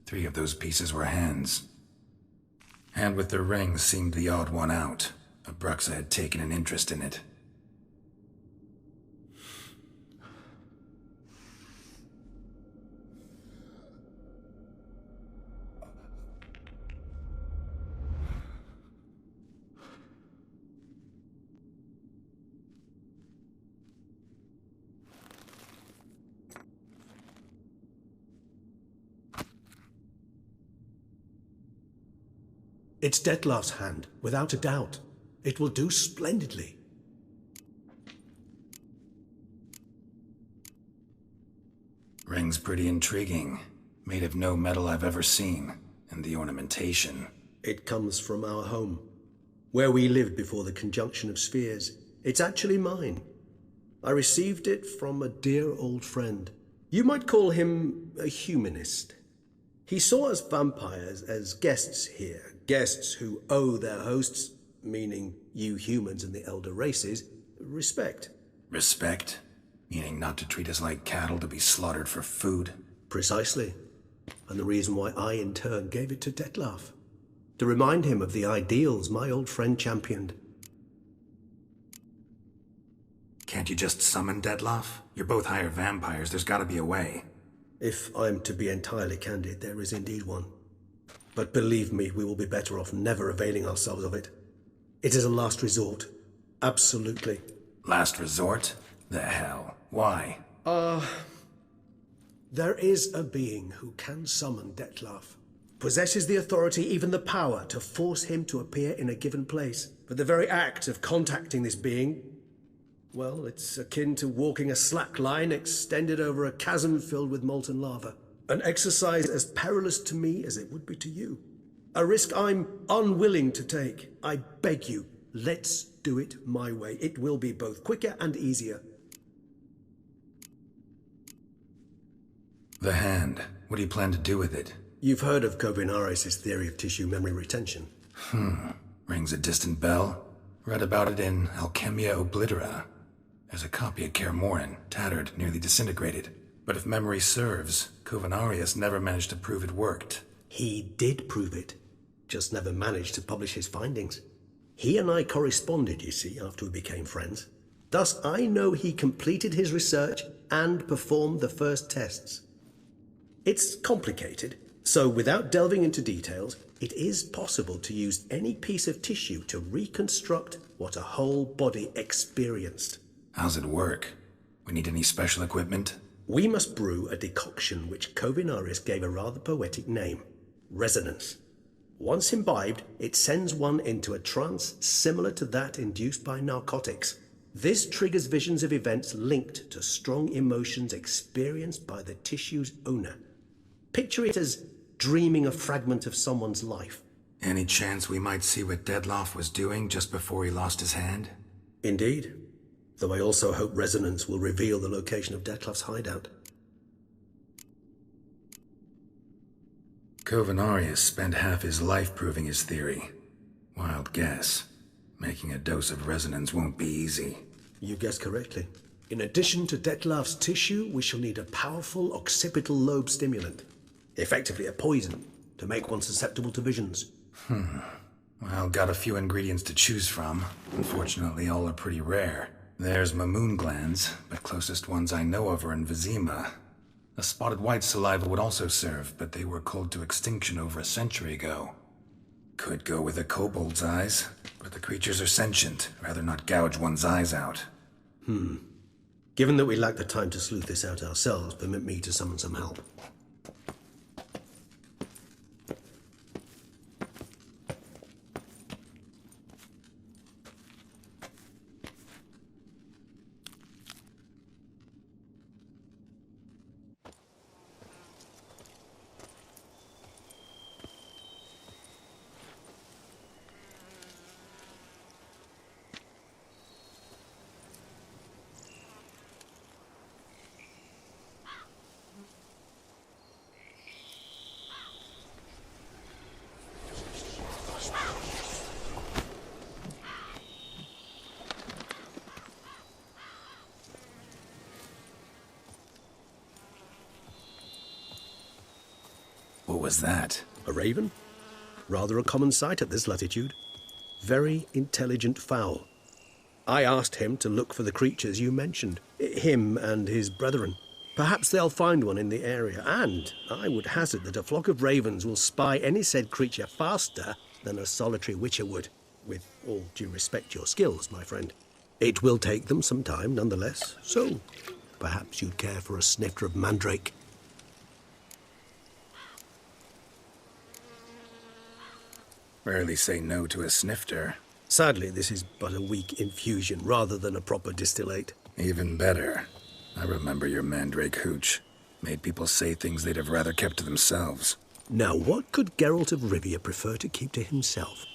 3 of those pieces were hands. Hand with the ring seemed the odd one out. Abruxa had taken an interest in it. It's Detlef's hand, without a doubt. It will do splendidly. Ring's pretty intriguing. Made of no metal I've ever seen. And the ornamentation. It comes from our home, where we lived before the conjunction of spheres. It's actually mine. I received it from a dear old friend. You might call him a humanist. He saw us vampires as guests here, guests who owe their hosts, meaning you humans and the elder races, respect. Respect? Meaning not to treat us like cattle to be slaughtered for food? Precisely. And the reason why I, in turn, gave it to Detlef. To remind him of the ideals my old friend championed. Can't you just summon Detlef? You're both hired vampires, there's gotta be a way. If I'm to be entirely candid, there is indeed one. But believe me, we will be better off never availing ourselves of it. It is a last resort. Absolutely. Last resort? The hell? Why? There is a being who can summon Detlef. Possesses the authority, even the power, to force him to appear in a given place. But the very act of contacting this being, well, it's akin to walking a slack line extended over a chasm filled with molten lava. An exercise as perilous to me as it would be to you. A risk I'm unwilling to take. I beg you, let's do it my way. It will be both quicker and easier. The hand. What do you plan to do with it? You've heard of Kovinaris' theory of tissue memory retention. Rings a distant bell. Read about it in Alchemia Oblitera. There's a copy at Kaer Morhen, tattered, nearly disintegrated. But if memory serves, Kovinaris never managed to prove it worked. He did prove it, just never managed to publish his findings. He and I corresponded, you see, after we became friends. Thus, I know he completed his research and performed the first tests. It's complicated, so without delving into details, it is possible to use any piece of tissue to reconstruct what a whole body experienced. How's it work? We need any special equipment? We must brew a decoction which Kovinaris gave a rather poetic name, resonance. Once imbibed, it sends one into a trance similar to that induced by narcotics. This triggers visions of events linked to strong emotions experienced by the tissue's owner. Picture it as dreaming a fragment of someone's life. Any chance we might see what Detlef was doing just before he lost his hand? Indeed. Though I also hope resonance will reveal the location of Detlef's hideout. Kovinaris spent half his life proving his theory. Wild guess. Making a dose of resonance won't be easy. You guessed correctly. In addition to Detlef's tissue, we shall need a powerful occipital lobe stimulant. Effectively a poison, to make one susceptible to visions. Well, got a few ingredients to choose from. Unfortunately, all are pretty rare. There's Mamoon glands, but closest ones I know of are in Vizima. A spotted white saliva would also serve, but they were cold to extinction over a century ago. Could go with a kobold's eyes, but the creatures are sentient. Rather not gouge one's eyes out. Given that we lack the time to sleuth this out ourselves, permit me to summon some help. What was that? A raven? Rather a common sight at this latitude. Very intelligent fowl. I asked him to look for the creatures you mentioned. Him and his brethren. Perhaps they'll find one in the area, and I would hazard that a flock of ravens will spy any said creature faster than a solitary witcher would. With all due respect to your skills, my friend. It will take them some time, nonetheless, so perhaps you'd care for a snifter of mandrake. Rarely say no to a snifter. Sadly, this is but a weak infusion rather than a proper distillate. Even better. I remember your mandrake hooch. Made people say things they'd have rather kept to themselves. Now, what could Geralt of Rivia prefer to keep to himself?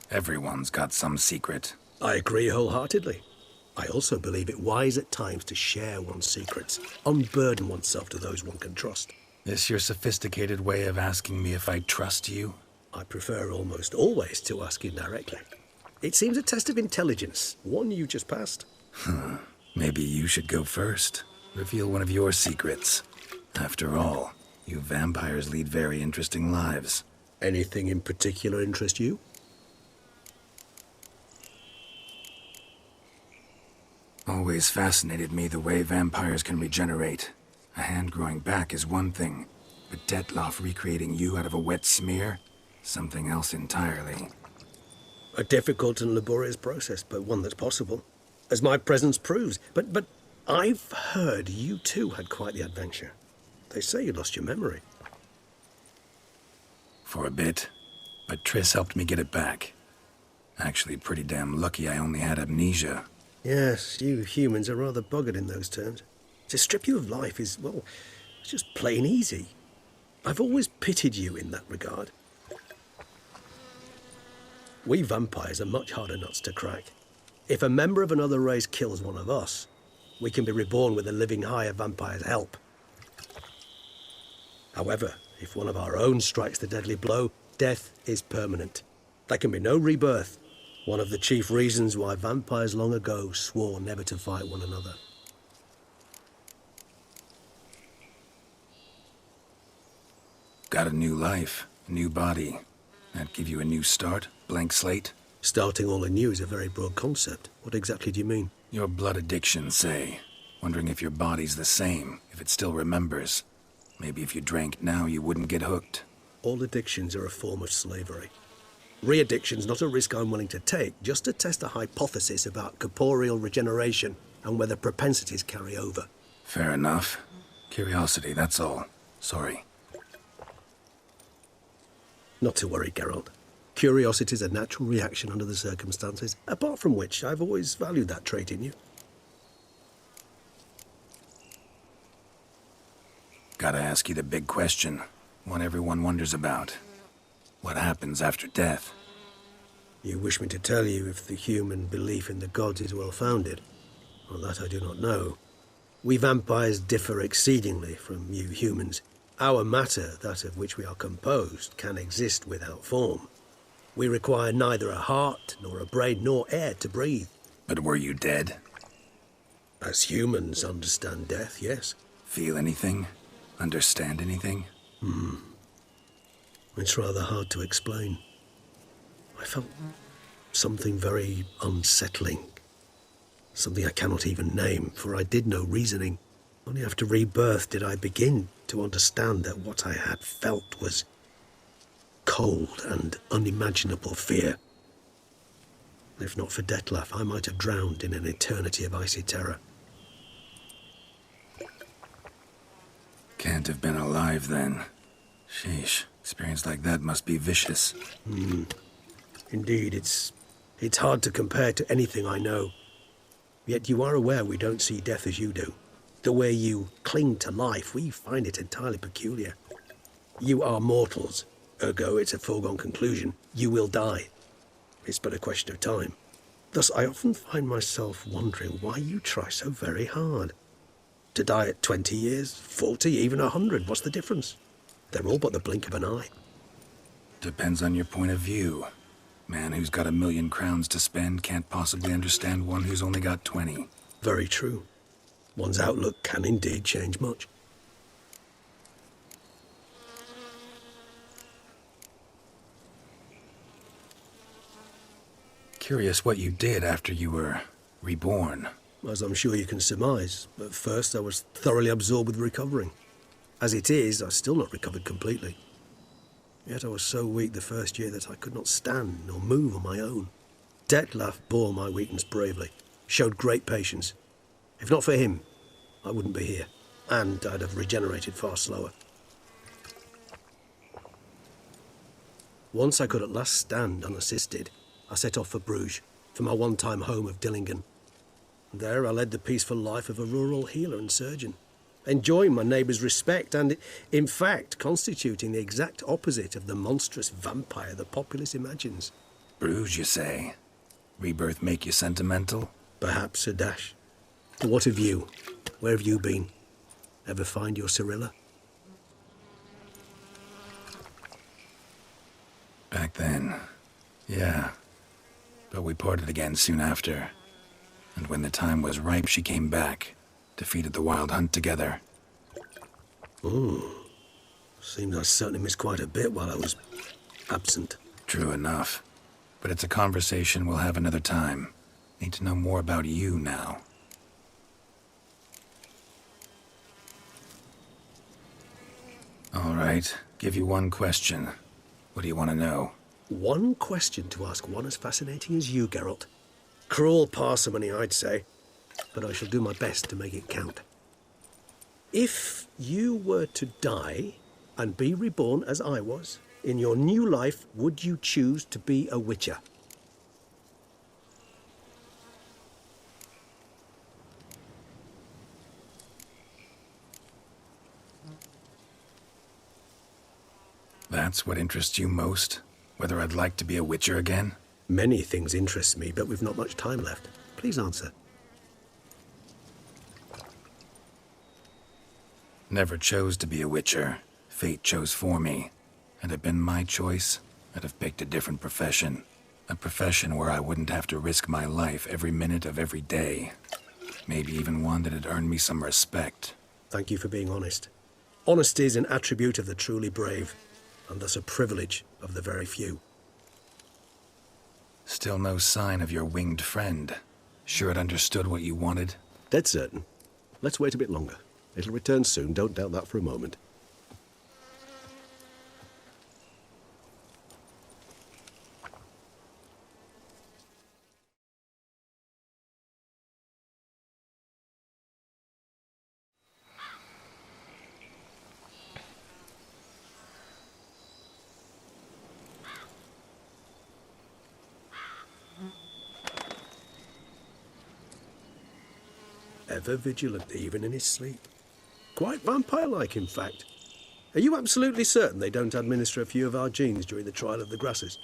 Everyone's got some secret. I agree wholeheartedly. I also believe it wise at times to share one's secrets, unburden oneself to those one can trust. This your sophisticated way of asking me if I trust you? I prefer almost always to ask you directly. It seems a test of intelligence, one you just passed. Maybe you should go first. Reveal one of your secrets. After all, you vampires lead very interesting lives. Anything in particular interest you? Always fascinated me the way vampires can regenerate. A hand growing back is one thing, but Detloff recreating you out of a wet smear? Something else entirely. A difficult and laborious process, but one that's possible, as my presence proves. But I've heard you too had quite the adventure. They say you lost your memory. For a bit, but Triss helped me get it back. Actually, pretty damn lucky I only had amnesia. Yes, you humans are rather buggered in those terms. To strip you of life is, well, it's just plain easy. I've always pitied you in that regard. We vampires are much harder nuts to crack. If a member of another race kills one of us, we can be reborn with a living higher vampire's help. However, if one of our own strikes the deadly blow, death is permanent. There can be no rebirth. One of the chief reasons why vampires long ago swore never to fight one another. Got a new life, a new body. That give you a new start? Blank slate? Starting all anew is a very broad concept. What exactly do you mean? Your blood addiction, say. Wondering if your body's the same, if it still remembers. Maybe if you drank now, you wouldn't get hooked. All addictions are a form of slavery. Re-addiction's not a risk I'm willing to take, just to test a hypothesis about corporeal regeneration and whether propensities carry over. Fair enough. Curiosity, that's all. Sorry. Not to worry, Geralt. Curiosity's a natural reaction under the circumstances, apart from which I've always valued that trait in you. Gotta ask you the big question. One everyone wonders about. What happens after death? You wish me to tell you if the human belief in the gods is well-founded? Well, that I do not know. We vampires differ exceedingly from you humans. Our matter, that of which we are composed, can exist without form. We require neither a heart, nor a brain, nor air to breathe. But were you dead? As humans understand death, yes. Feel anything? Understand anything? It's rather hard to explain. I felt something very unsettling. Something I cannot even name, for I did no reasoning. Only after rebirth did I begin to understand that what I had felt was cold and unimaginable fear. If not for Detlaff, I might have drowned in an eternity of icy terror. Can't have been alive then. Sheesh, experience like that must be vicious. Indeed, it's hard to compare to anything I know. Yet you are aware we don't see death as you do. The way you cling to life, we find it entirely peculiar. You are mortals, ergo it's a foregone conclusion. You will die. It's but a question of time. Thus, I often find myself wondering why you try so very hard. To die at 20 years, 40, even 100, what's the difference? They're all but the blink of an eye. Depends on your point of view. Man who's got 1,000,000 crowns to spend can't possibly understand one who's only got 20. Very true. One's outlook can indeed change much. Curious what you did after you were reborn. As I'm sure you can surmise, at first I was thoroughly absorbed with recovering. As it is, I've still not recovered completely. Yet I was so weak the first year that I could not stand nor move on my own. Detlef bore my weakness bravely, showed great patience. If not for him, I wouldn't be here, and I'd have regenerated far slower. Once I could at last stand unassisted, I set off for Bruges, for my one-time home of Dillingen. There I led the peaceful life of a rural healer and surgeon, enjoying my neighbours' respect and, in fact, constituting the exact opposite of the monstrous vampire the populace imagines. Bruges, you say? Rebirth make you sentimental? Perhaps a dash. But what of you? Where have you been? Ever find your Cyrilla? Back then, yeah. But we parted again soon after. And when the time was ripe, she came back, defeated the Wild Hunt together. Seems I certainly missed quite a bit while I was absent. True enough. But it's a conversation we'll have another time. Need to know more about you now. All right, give you one question. What do you want to know? One question to ask one as fascinating as you, Geralt. Cruel parsimony, I'd say, but I shall do my best to make it count. If you were to die and be reborn as I was, in your new life, would you choose to be a witcher? That's what interests you most? Whether I'd like to be a witcher again? Many things interest me, but we've not much time left. Please answer. Never chose to be a witcher. Fate chose for me. Had it been my choice, I'd have picked a different profession. A profession where I wouldn't have to risk my life every minute of every day. Maybe even one that'd earn me some respect. Thank you for being honest. Honesty is an attribute of the truly brave, and thus a privilege of the very few. Still no sign of your winged friend. Sure it understood what you wanted? Dead certain. Let's wait a bit longer. It'll return soon, don't doubt that for a moment. Ever vigilant, even in his sleep. Quite vampire-like, in fact. Are you absolutely certain they don't administer a few of our genes during the trial of the grasses?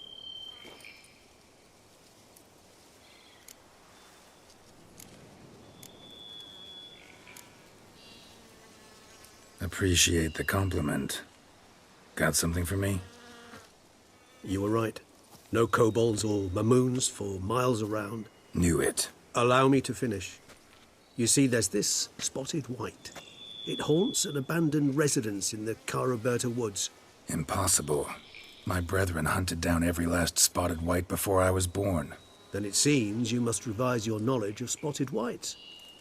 Appreciate the compliment. Got something for me? You were right. No kobolds or mamoons for miles around. Knew it. Allow me to finish. You see, there's this spotted white. It haunts an abandoned residence in the Caraberta woods. Impossible. My brethren hunted down every last spotted white before I was born. Then it seems you must revise your knowledge of spotted whites.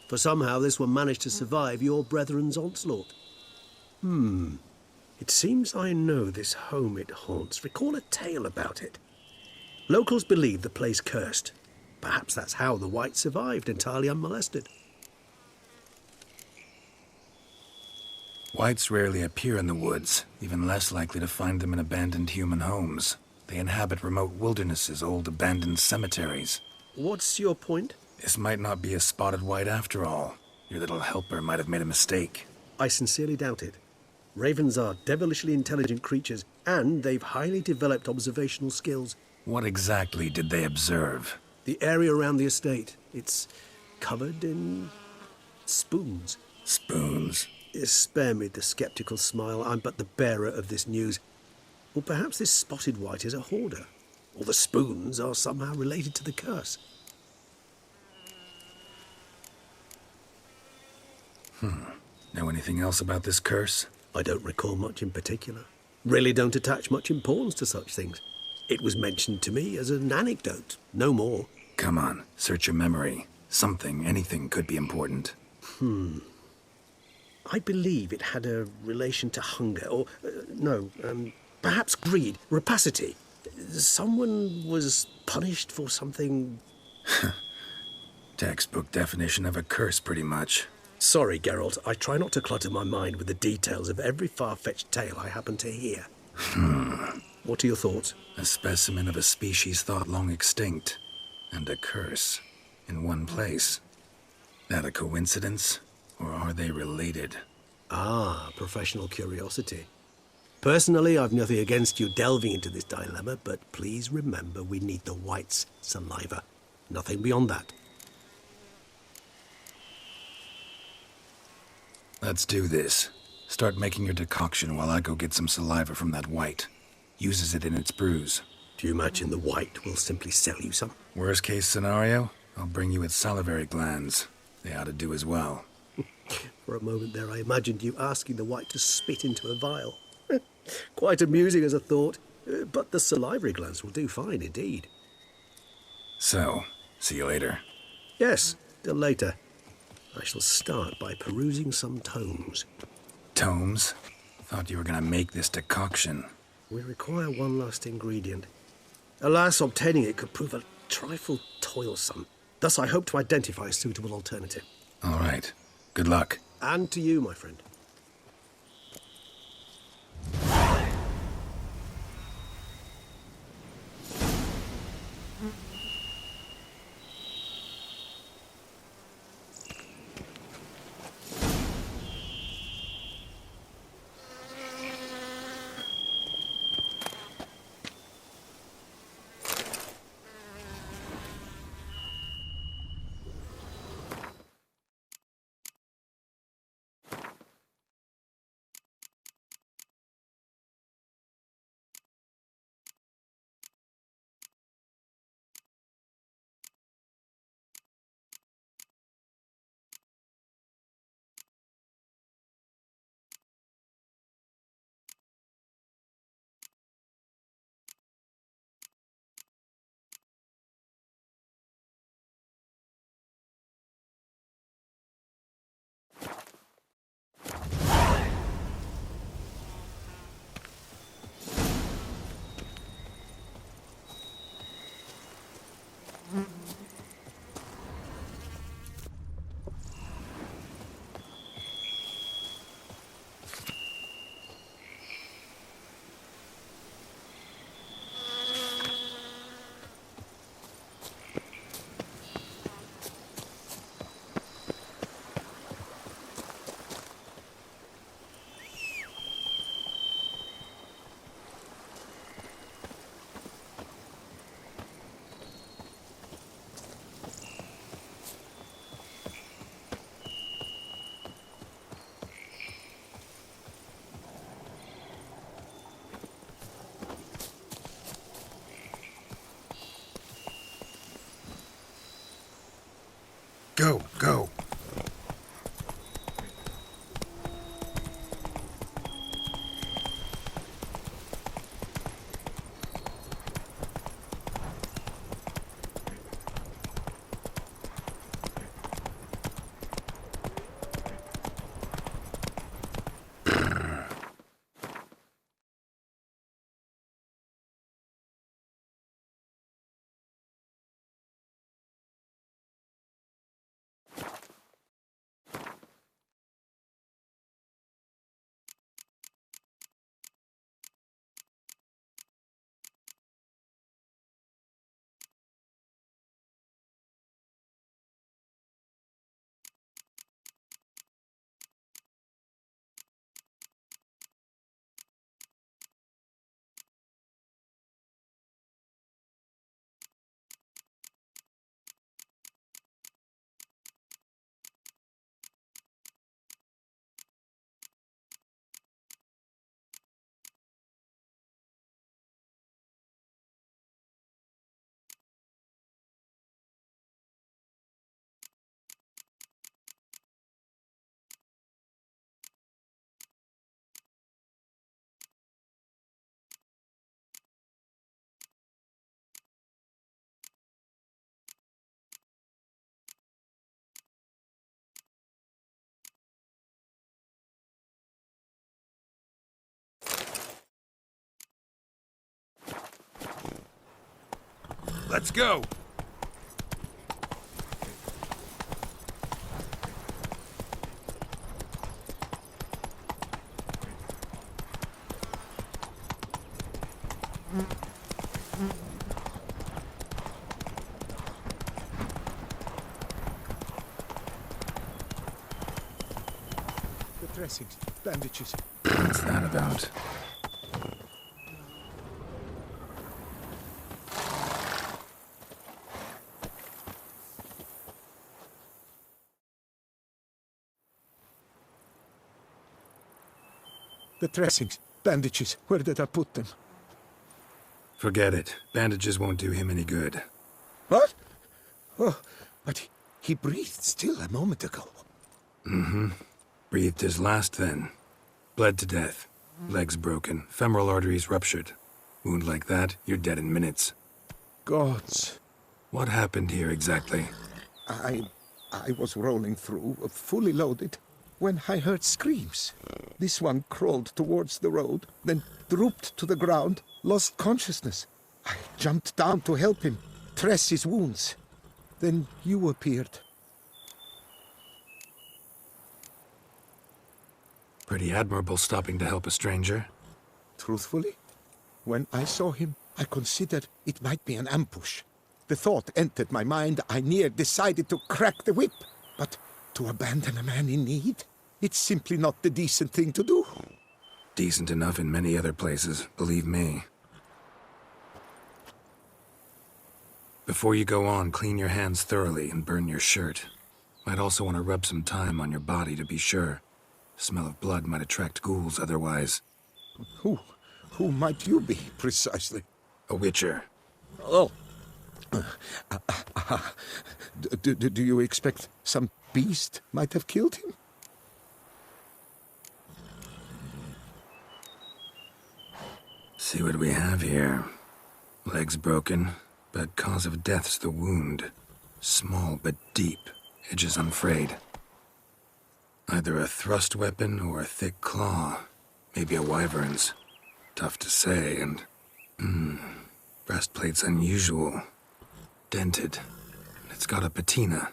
For somehow this one managed to survive your brethren's onslaught. It seems I know this home it haunts. Recall a tale about it. Locals believe the place cursed. Perhaps that's how the white survived entirely unmolested. Whites rarely appear in the woods, even less likely to find them in abandoned human homes. They inhabit remote wildernesses, old abandoned cemeteries. What's your point? This might not be a spotted white after all. Your little helper might have made a mistake. I sincerely doubt it. Ravens are devilishly intelligent creatures, and they've highly developed observational skills. What exactly did they observe? The area around the estate, it's covered in spoons. Spoons? Spare me the sceptical smile. I'm but the bearer of this news. Or perhaps this spotted white is a hoarder. or the spoons are somehow related to the curse. Know anything else about this curse? I don't recall much in particular. Really don't attach much importance to such things. It was mentioned to me as an anecdote, no more. Come on, search your memory. Something, anything could be important. I believe it had a relation to hunger, or, perhaps greed, rapacity. Someone was punished for something. Textbook definition of a curse, pretty much. Sorry, Geralt, I try not to clutter my mind with the details of every far-fetched tale I happen to hear. What are your thoughts? A specimen of a species thought long extinct. And a curse. In one place. That a coincidence? Or are they related? Ah, professional curiosity. Personally, I've nothing against you delving into this dilemma, but please remember we need the White's saliva. Nothing beyond that. Let's do this. Start making your decoction while I go get some saliva from that White. Uses it in its brews. Do you imagine the White will simply sell you some? Worst case scenario, I'll bring you its salivary glands. They ought to do as well. For a moment there, I imagined you asking the White to spit into a vial. Quite amusing as a thought, but the salivary glands will do fine indeed. So, see you later. Yes, till later. I shall start by perusing some tomes. Tomes? Thought you were gonna make this decoction. We require one last ingredient. Alas, obtaining it could prove a trifle toilsome. Thus, I hope to identify a suitable alternative. All right. Good luck. And to you, my friend. Go, go. Let's go! The dressings, bandages. What's that about? The dressings, bandages. Where did I put them? Forget it. Bandages won't do him any good. What? Oh, but he breathed still a moment ago. Mm-hmm. Breathed his last then. Bled to death. Legs broken. Femoral arteries ruptured. Wound like that, you're dead in minutes. Gods. What happened here exactly? I was rolling through, fully loaded, when I heard screams. This one crawled towards the road, then drooped to the ground, lost consciousness. I jumped down to help him, dress his wounds. Then you appeared. Pretty admirable stopping to help a stranger. Truthfully, when I saw him, I considered it might be an ambush. The thought entered my mind, I near decided to crack the whip. But to abandon a man in need? It's simply not the decent thing to do. Decent enough in many other places, believe me. Before you go on, clean your hands thoroughly and burn your shirt. Might also want to rub some thyme on your body to be sure. Smell of blood might attract ghouls otherwise. Who might you be, precisely? A witcher. Oh. Do you expect some beast might have killed him? See what we have here. Legs broken, but cause of death's the wound. Small but deep, edges unfrayed. Either a thrust weapon or a thick claw. Maybe a wyvern's. Tough to say, and... breastplate's unusual. Dented. It's got a patina.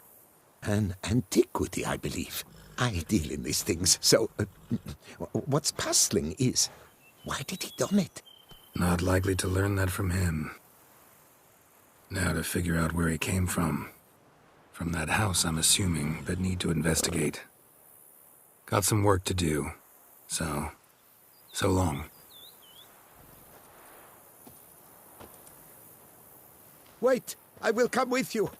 An antiquity, I believe. I deal in these things, so... what's puzzling is... why did he don it? Not likely to learn that from him. Now to figure out where he came from. From that house, I'm assuming, but need to investigate. Got some work to do. So long. Wait, I will come with you.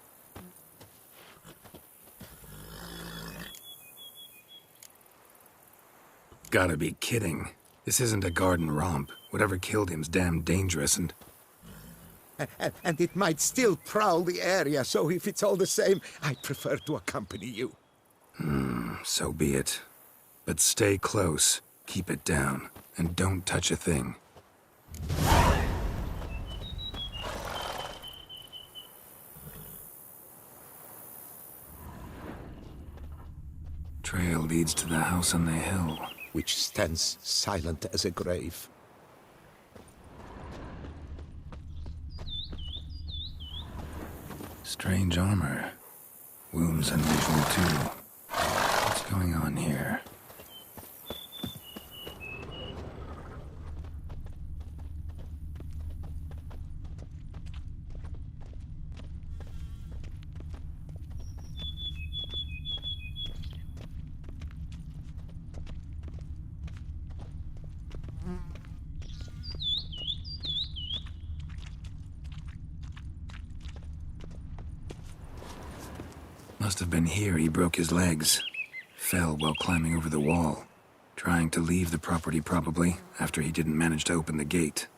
Gotta be kidding. This isn't a garden romp. Whatever killed him's damn dangerous and... And it might still prowl the area, so if it's all the same, I'd prefer to accompany you. So be it. But stay close, keep it down, and don't touch a thing. Trail leads to the house on the hill. Which stands silent as a grave. Strange armor. Wounds unusual too. What's going on here? Must have been here he broke his legs. Fell while climbing over the wall. Trying to leave the property probably, after he didn't manage to open the gate.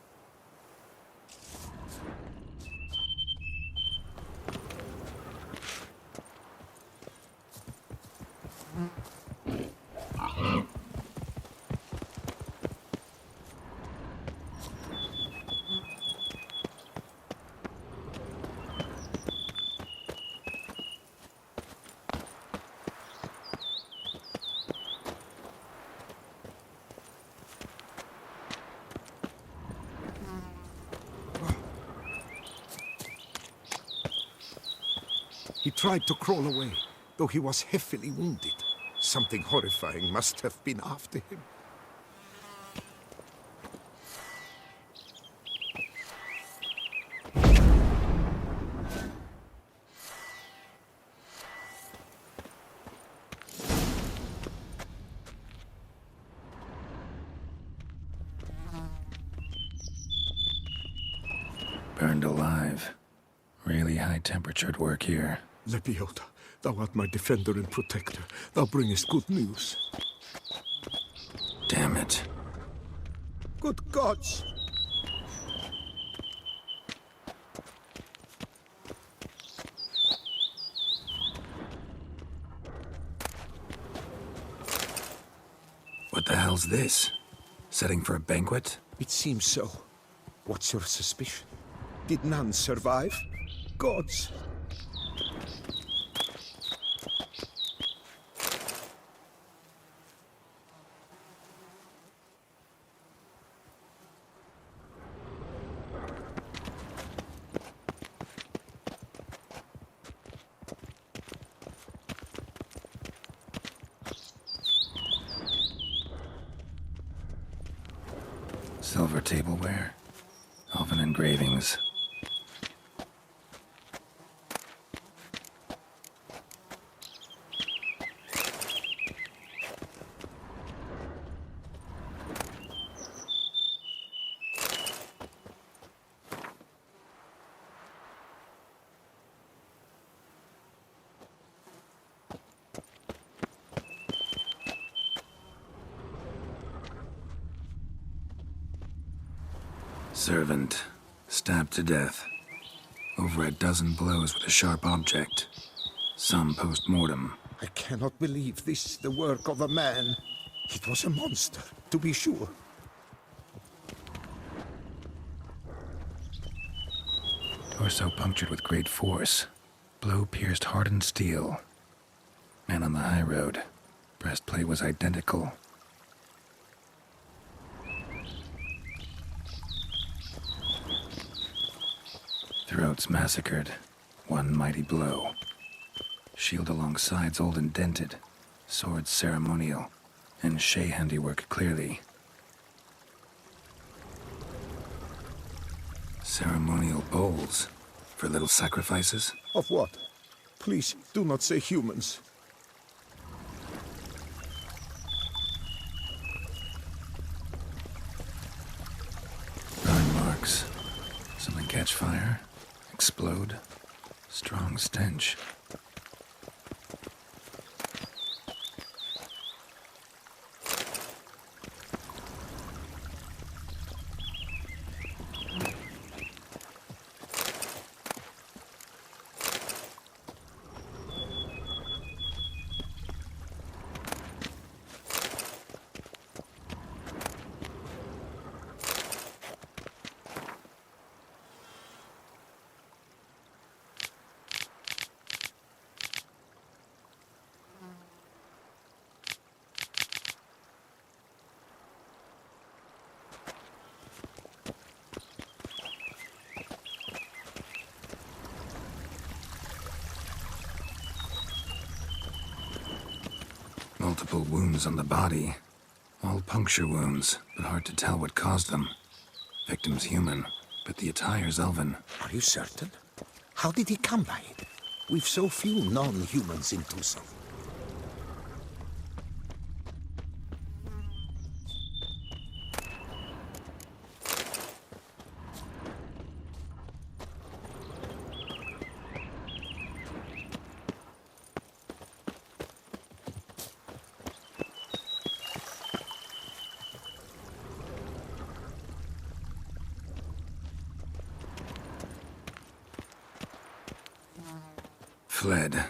tried to crawl away, though he was heavily wounded. Something horrifying must have been after him. Burned alive. Really high-temperatured work here. Lepiota, thou art my defender and protector. Thou bringest good news. Damn it. Good gods! What the hell's this? Setting for a banquet? It seems so. What's your suspicion? Did none survive? Gods! Silver tableware. Elven engravings. Servant, stabbed to death. Over a dozen blows with a sharp object. Some post-mortem. I cannot believe this the work of a man. It was a monster, to be sure. Torso punctured with great force. Blow pierced hardened steel. Man on the high road. Breastplate was identical. Throats massacred. One mighty blow. Shield along sides old and dented. Sword ceremonial. And Shay handiwork clearly. Ceremonial bowls. For little sacrifices? Of what? Please, do not say humans. Burn marks. Something catch fire. Explode. Strong stench. Multiple wounds on the body. All puncture wounds, but hard to tell what caused them. Victim's human, but the attire's elven. Are you certain? How did he come by it? We've so few non-humans in Tucson. Fled.